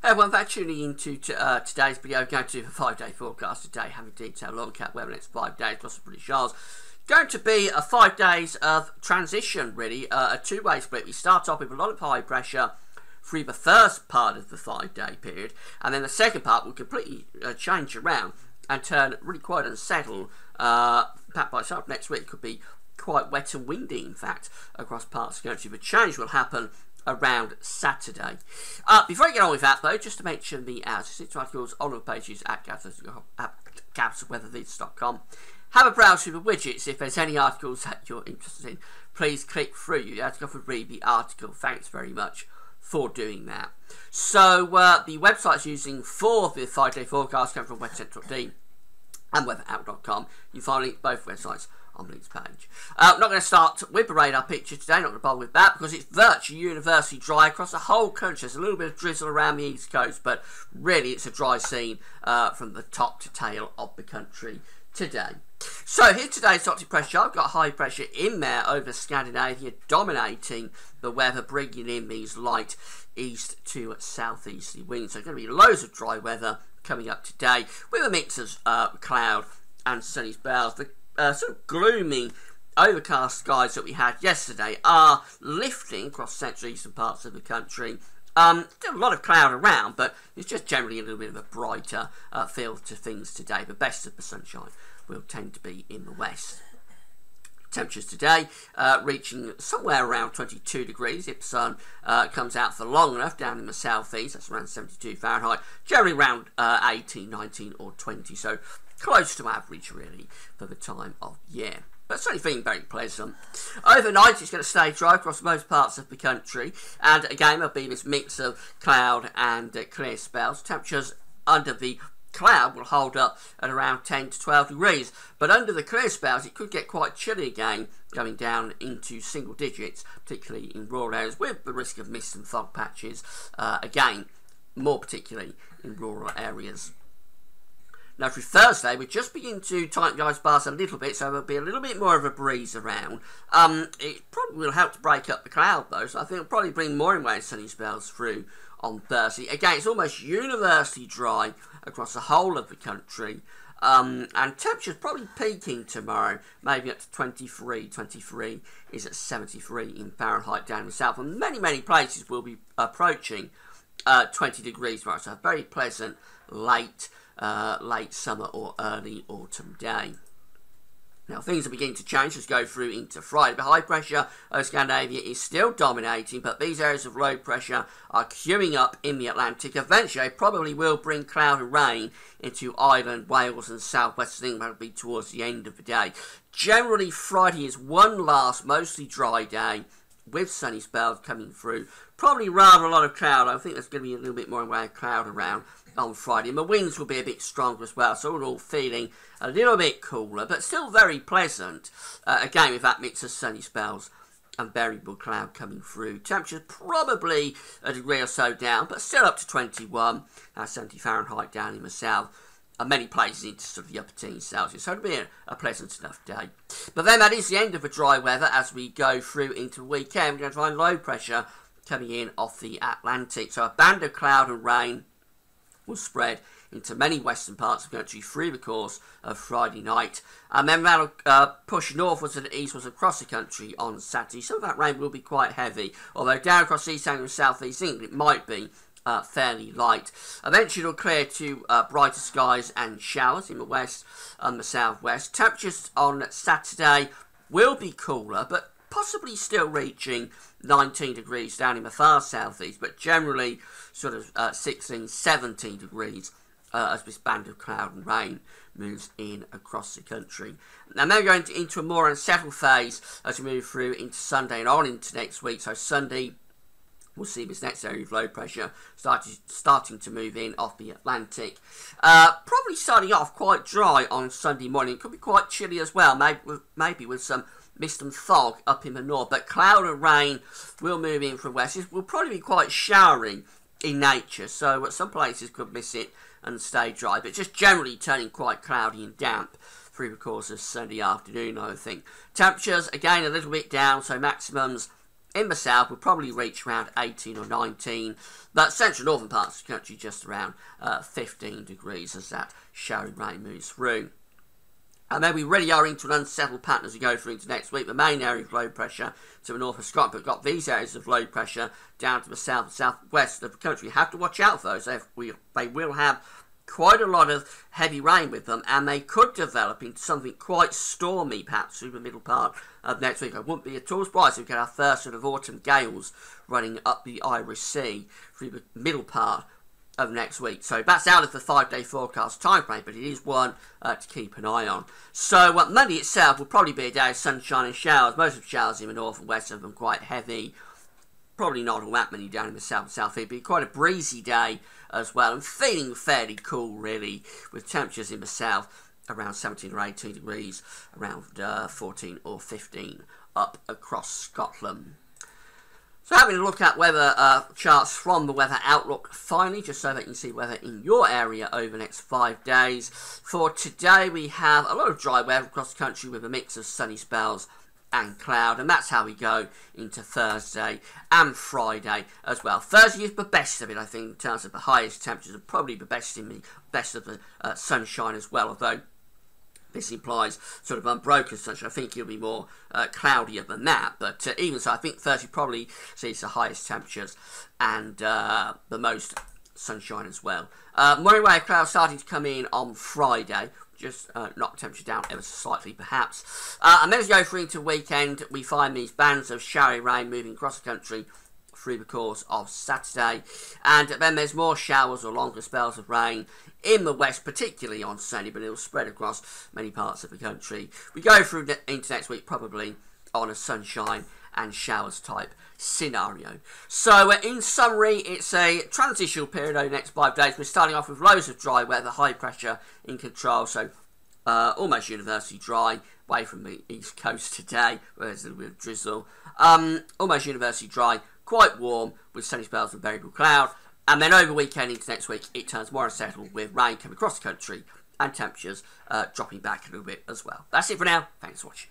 Hey everyone, thanks for tuning into today's video. Going to a 5-day forecast today, having detailed long cap weather next 5 days, plus the British Isles. Going to be a 5 days of transition, really, a two-way split. We start off with a lot of high pressure through the first part of the 5-day period, and then the second part will completely change around and turn really quite unsettled. Perhaps by some next week could be quite wet and windy, in fact, across parts of the country. The change will happen around Saturday. Before I get on with that, though, just to mention the assistant articles on the pages at capitalweatherleads.com. Have a browse through the widgets. If there's any articles that you're interested in, please click through. You have to go and read the article. Thanks very much for doing that. So the websites using for the 5-day forecast come from WeatherCentral.d and weatherout.com. You find both websites on the links page. I'm not going to start with the radar picture today, not going to bother with that because it's virtually universally dry across the whole country. There's a little bit of drizzle around the east coast, but really it's a dry scene from the top to tail of the country today. So here's today's toxic pressure. I've got high pressure in there over Scandinavia, dominating the weather, bringing in these light east to southeasterly winds. So going to be loads of dry weather coming up today with a mix of cloud and sunny spells. The sort of gloomy, overcast skies that we had yesterday are lifting across central eastern parts of the country. Still a lot of cloud around, but it's just generally a little bit of a brighter feel to things today. The best of the sunshine will tend to be in the west. Temperatures today reaching somewhere around 22 degrees if the sun comes out for long enough down in the southeast. That's around 72 Fahrenheit, generally around 18, 19 or 20, so close to average really for the time of year. But certainly feeling very pleasant. Overnight it's going to stay dry across most parts of the country, and again there'll be this mix of cloud and clear spells. Temperatures under the cloud will hold up at around 10 to 12 degrees, but under the clear spells it could get quite chilly again, going down into single digits, particularly in rural areas, with the risk of mist and fog patches, again more particularly in rural areas. Now through Thursday we just begin to tighten the ice bars a little bit, so there'll be a little bit more of a breeze around. It probably will help to break up the cloud though, so I think it'll probably bring more in way of sunny spells through on Thursday. Again, it's almost universally dry across the whole of the country, and temperatures probably peaking tomorrow, maybe up to 23. 23 is at 73 in Fahrenheit down in the south, and many places will be approaching 20 degrees tomorrow, so a very pleasant late summer or early autumn day. Now things are beginning to change as we go through into Friday. The high pressure over Scandinavia is still dominating, but these areas of low pressure are queuing up in the Atlantic. Eventually they probably will bring cloud and rain into Ireland, Wales and southwest England. That'll be towards the end of the day. Generally Friday is one last mostly dry day with sunny spells coming through. Probably rather a lot of cloud. I think there's going to be a little bit more in way of cloud around on Friday, and the winds will be a bit stronger as well, so we're all feeling a little bit cooler, but still very pleasant. Again, with that mix of sunny spells and variable cloud coming through. Temperatures probably a degree or so down, but still up to 21, 70 Fahrenheit down in the south, and many places into sort of the upper teens Celsius, so it'll be a pleasant enough day. But then that is the end of the dry weather as we go through into the weekend. We're going to find low pressure coming in off the Atlantic, so a band of cloud and rain will spread into many western parts of the country through the course of Friday night, and then that'll push northwards and eastwards across the country on Saturday. Some of that rain will be quite heavy, although down across East Anglia and South East England it might be fairly light. Eventually it'll clear to brighter skies and showers in the west and the southwest. Temperatures on Saturday will be cooler, but possibly still reaching 19 degrees down in the far southeast, but generally sort of 16, 17 degrees as this band of cloud and rain moves in across the country. Now we're going into a more unsettled phase as we move through into Sunday and on into next week. So Sunday we'll see this next area of low pressure starting to move in off the Atlantic. Probably starting off quite dry on Sunday morning. It could be quite chilly as well, maybe with some mist and fog up in the north, but cloud and rain will move in from west. It will probably be quite showery in nature, so some places could miss it and stay dry, but just generally turning quite cloudy and damp through the course of Sunday afternoon, I think. Temperatures again a little bit down, so maximums in the south will probably reach around 18 or 19, but central northern parts of the country just around 15 degrees as that showery rain moves through. And then we really are into an unsettled pattern as we go through into next week. The main area of low pressure to the north of Scotland, but we've got these areas of low pressure down to the south and southwest of the country. You have to watch out for those. They will have quite a lot of heavy rain with them, and they could develop into something quite stormy perhaps through the middle part of next week. I wouldn't be at all surprised if we get our first sort of autumn gales running up the Irish Sea through the middle part of next week. So that's out of the 5-day forecast time frame, but it is one to keep an eye on. So Monday itself will probably be a day of sunshine and showers. Most of the showers in the north and west of them quite heavy. Probably not all that many down in the south and south east, but quite a breezy day as well, and feeling fairly cool really, with temperatures in the south around 17 or 18 degrees, around 14 or 15 up across Scotland. So having a look at weather charts from the Weather Outlook finally, just so that you can see weather in your area over the next 5 days. For today we have a lot of dry weather across the country with a mix of sunny spells and cloud, and that's how we go into Thursday and Friday as well. Thursday is the best of it, I think, in terms of the highest temperatures, and probably the best of the sunshine as well, although this implies sort of unbroken sunshine. I think it'll be more cloudier than that, but even so, I think Thursday probably sees the highest temperatures and the most sunshine as well. Morning wave clouds starting to come in on Friday, just knock temperature down ever so slightly perhaps. And then as we go through into weekend, we find these bands of showery rain moving across the country through the course of Saturday, and then there's more showers or longer spells of rain in the west, particularly on Sunday, but it'll spread across many parts of the country. We go through into next week probably on a sunshine and showers type scenario. So in summary, it's a transitional period over the next 5 days. We're starting off with loads of dry weather, high pressure in control, so almost universally dry, away from the east coast today, where there's a little bit of drizzle. Almost universally dry, quite warm with sunny spells and variable cloud, and then over weekend into next week it turns more unsettled with rain coming across the country and temperatures dropping back a little bit as well. That's it for now. Thanks for watching.